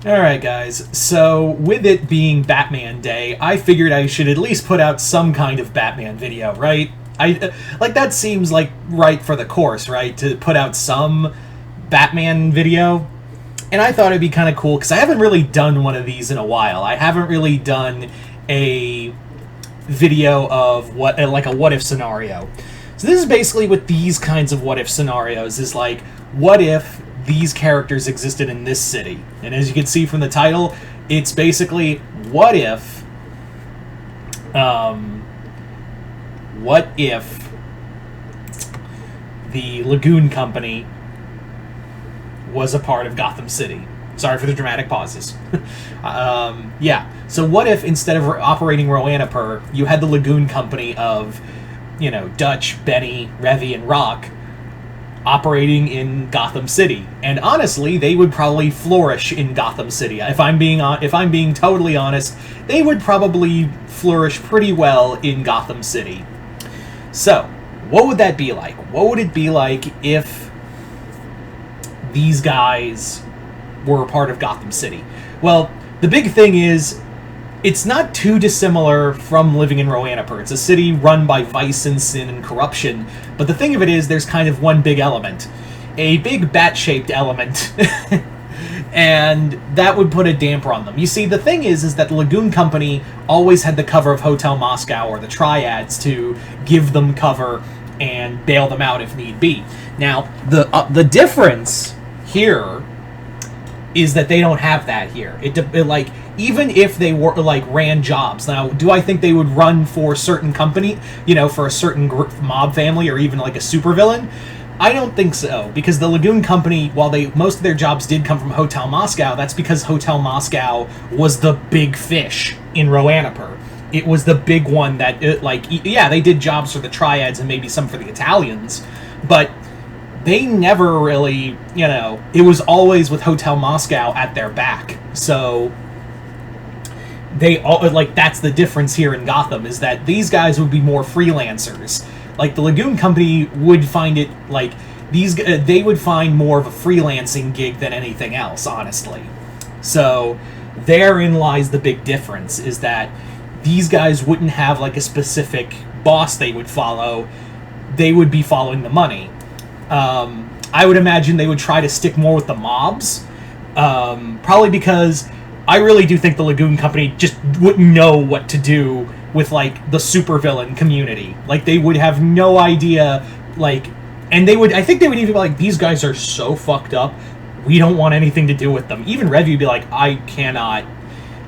Alright, guys, so with it being Batman Day, I figured I should at least put out some kind of Batman video, right? That seems like right for the course, right? To put out some Batman video. And I thought it'd be kind of cool, because I haven't really done one of these in a while. I haven't really done a video of like a what if scenario. So this is basically what these kinds of what if scenarios is like, what if these characters existed in this city? And as you can see from the title, it's basically what if the Lagoon Company was a part of Gotham City. Sorry for the dramatic pauses. Yeah. So what if instead of operating Roanapur, you had the Lagoon Company of, Dutch, Benny, Revy, and Rock operating in Gotham City? And honestly, they would probably flourish in Gotham City. If I'm being totally honest, they would probably flourish pretty well in Gotham City. So, what would that be like? What would it be like if these guys were a part of Gotham City? Well, the big thing is, it's not too dissimilar from living in Roanapur. It's a city run by vice and sin and corruption, but the thing of it is, there's kind of one big element. A big bat-shaped element. And that would put a damper on them. You see, the thing is that the Lagoon Company always had the cover of Hotel Moscow or the Triads to give them cover and bail them out if need be. Now, the difference here is that they don't have that here. Even if they were ran jobs. Now, do I think they would run for a certain company, for a certain mob family, or even like a supervillain? I don't think so, because the Lagoon Company, while most of their jobs did come from Hotel Moscow, that's because Hotel Moscow was the big fish in Roanapur. It was the big one that, they did jobs for the Triads and maybe some for the Italians, but they never really, it was always with Hotel Moscow at their back. So that's the difference here in Gotham, is that these guys would be more freelancers. Like, the Lagoon Company would find it, they would find more of a freelancing gig than anything else, honestly. So, therein lies the big difference, is that these guys wouldn't have, a specific boss they would follow. They would be following the money. I would imagine they would try to stick more with the mobs, probably because I really do think the Lagoon Company just wouldn't know what to do with, the supervillain community. They would have no idea, and I think they would even be like, these guys are so fucked up, we don't want anything to do with them. Even Revy would be like, I cannot.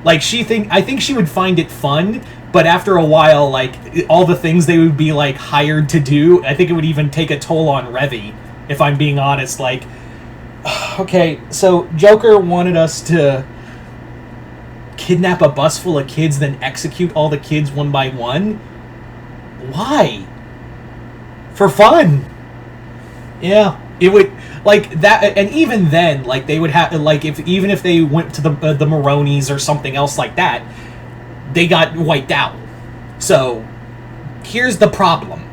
I think she would find it fun, but after a while, all the things they would be, hired to do, I think it would even take a toll on Revy, if I'm being honest. Okay, so Joker wanted us to kidnap a bus full of kids, then execute all the kids one by one? Why? For fun. Yeah, it would, that, and even then, they would have, even if they went to the Maronis or something else like that, they got wiped out. So, here's the problem,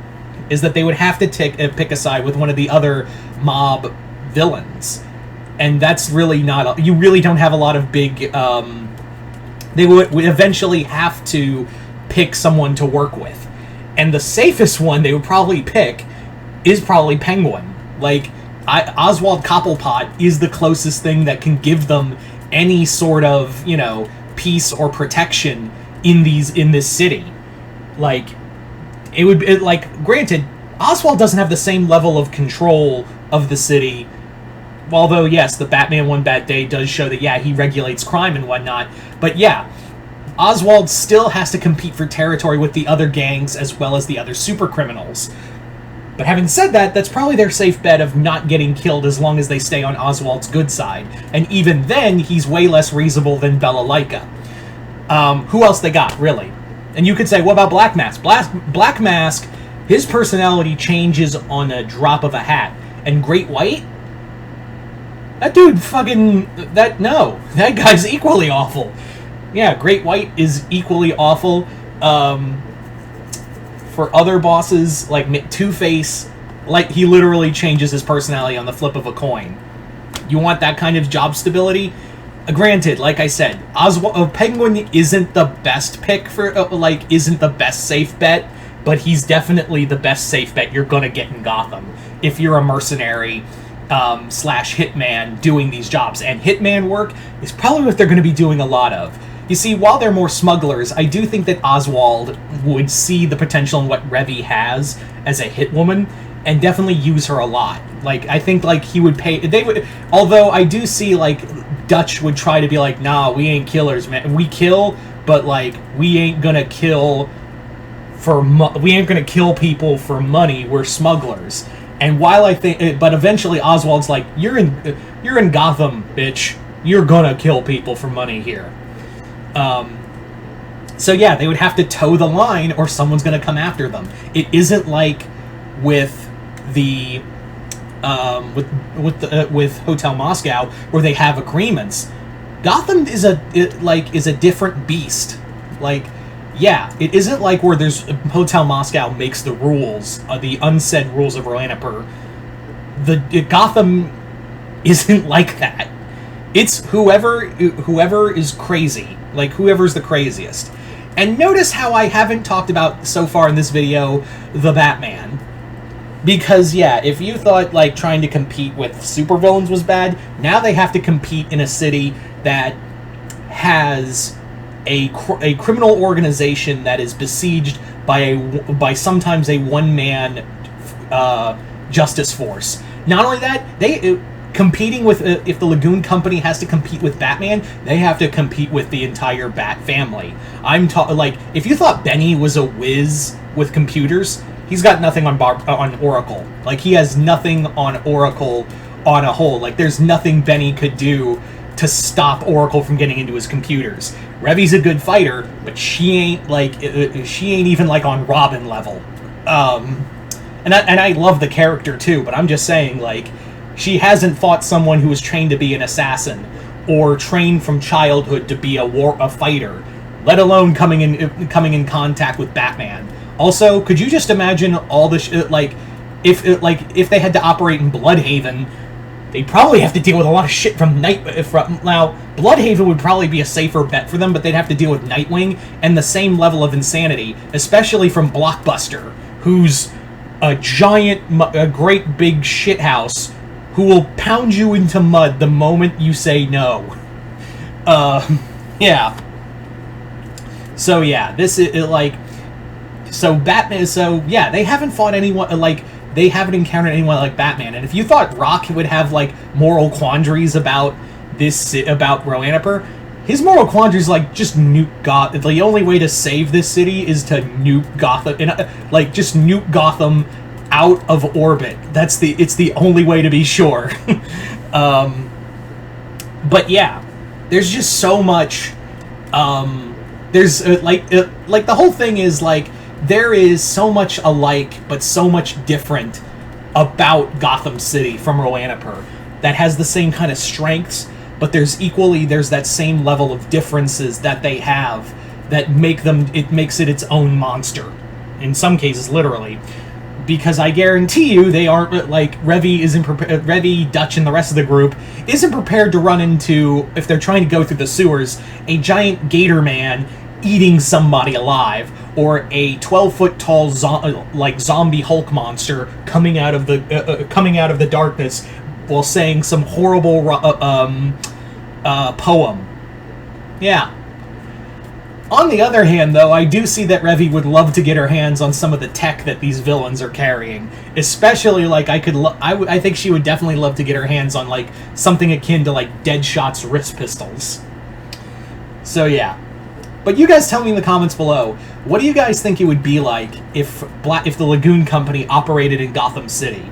is that they would have to pick a side with one of the other mob villains. And that's really not, you really don't have a lot of big, they would eventually have to pick someone to work with. And the safest one they would probably pick is probably Penguin. Oswald Cobblepot is the closest thing that can give them any sort of, peace or protection in this city. Granted, Oswald doesn't have the same level of control of the city. Although, yes, the Batman One Bad Day does show that, yeah, he regulates crime and whatnot. But, yeah, Oswald still has to compete for territory with the other gangs as well as the other super criminals. But having said that, that's probably their safe bet of not getting killed as long as they stay on Oswald's good side. And even then, he's way less reasonable than Bella Lyca. Who else they got, really? And you could say, what about Black Mask? Black Mask, his personality changes on a drop of a hat. And Great White? That dude no. That guy's equally awful. Yeah, Great White is equally awful. For other bosses, like Two-Face, he literally changes his personality on the flip of a coin. You want that kind of job stability? Granted, like I said, Penguin isn't the best pick for, isn't the best safe bet, but he's definitely the best safe bet you're gonna get in Gotham if you're a mercenary slash hitman doing these jobs. And hitman work is probably what they're going to be doing a lot of. You see, while they're more smugglers, I do think that Oswald would see the potential in what Revy has as a hitwoman and definitely use her a lot. Like, I think, like, he would pay... They would... Although I do see, like, Dutch would try to be like, nah, we ain't killers, man. We kill, but, like, we ain't gonna kill we ain't gonna kill people for money. We're smugglers. And while I think... But eventually Oswald's like, you're in Gotham, bitch. You're gonna kill people for money here. So yeah, they would have to toe the line or someone's gonna come after them. It isn't like with the... with Hotel Moscow, where they have agreements. Gotham is a different beast. Like, yeah, it isn't like where there's Hotel Moscow makes the rules, the unsaid rules of Roanapur. Gotham isn't like that. It's whoever is crazy, like whoever's the craziest. And notice how I haven't talked about so far in this video the Batman. Because, yeah, if you thought, like, trying to compete with supervillains was bad, now they have to compete in a city that has a criminal organization that is besieged by sometimes a one-man justice force. Not only that, competing with... if the Lagoon Company has to compete with Batman, they have to compete with the entire Bat family. Like, if you thought Benny was a whiz with computers... He's got nothing on Oracle. Like, he has nothing on Oracle on a whole. Like, there's nothing Benny could do to stop Oracle from getting into his computers. Revy's a good fighter, but she ain't, like, she ain't even, like, on Robin level. And I love the character, too, but I'm just saying, like, she hasn't fought someone who was trained to be an assassin or trained from childhood to be a fighter, let alone coming in contact with Batman. Also, could you just imagine all the if they had to operate in Bloodhaven, they'd probably have to deal with a lot of shit from now, Bloodhaven would probably be a safer bet for them, but they'd have to deal with Nightwing and the same level of insanity, especially from Blockbuster, who's a great big shithouse who will pound you into mud the moment you say no. Yeah. So yeah, this is like... So Batman, so yeah, they haven't fought anyone, like, they haven't encountered anyone like Batman. And if you thought Rock would have, like, moral quandaries about Roanapur, his moral quandaries, like, just nuke Gotham. The only way to save this city is to nuke Gotham, and, just nuke Gotham out of orbit. It's the only way to be sure. But yeah, there's just so much, there's, the whole thing is, like, there is so much alike, but so much different about Gotham City from Roanapur that has the same kind of strengths, but there's that same level of differences that they have that makes it its own monster. In some cases, literally. Because I guarantee you, they aren't, like, Revy, Dutch, and the rest of the group isn't prepared to run into, if they're trying to go through the sewers, a giant gator man eating somebody alive, or a 12-foot tall zombie Hulk monster coming out of the darkness while saying some horrible poem. Yeah. On the other hand, though, I do see that Revy would love to get her hands on some of the tech that these villains are carrying. Especially, like, I think she would definitely love to get her hands on, like, something akin to, like, Deadshot's wrist pistols. So, yeah. But you guys tell me in the comments below, what do you guys think it would be like if the Lagoon Company operated in Gotham City?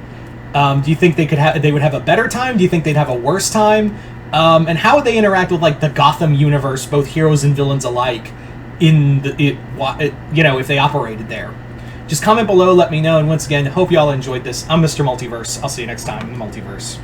Do you think they would have a better time? Do you think they'd have a worse time? And how would they interact with, like, the Gotham universe, both heroes and villains alike, if they operated there? Just comment below, let me know, and once again, hope y'all enjoyed this. I'm Mr. Multiverse. I'll see you next time in the Multiverse.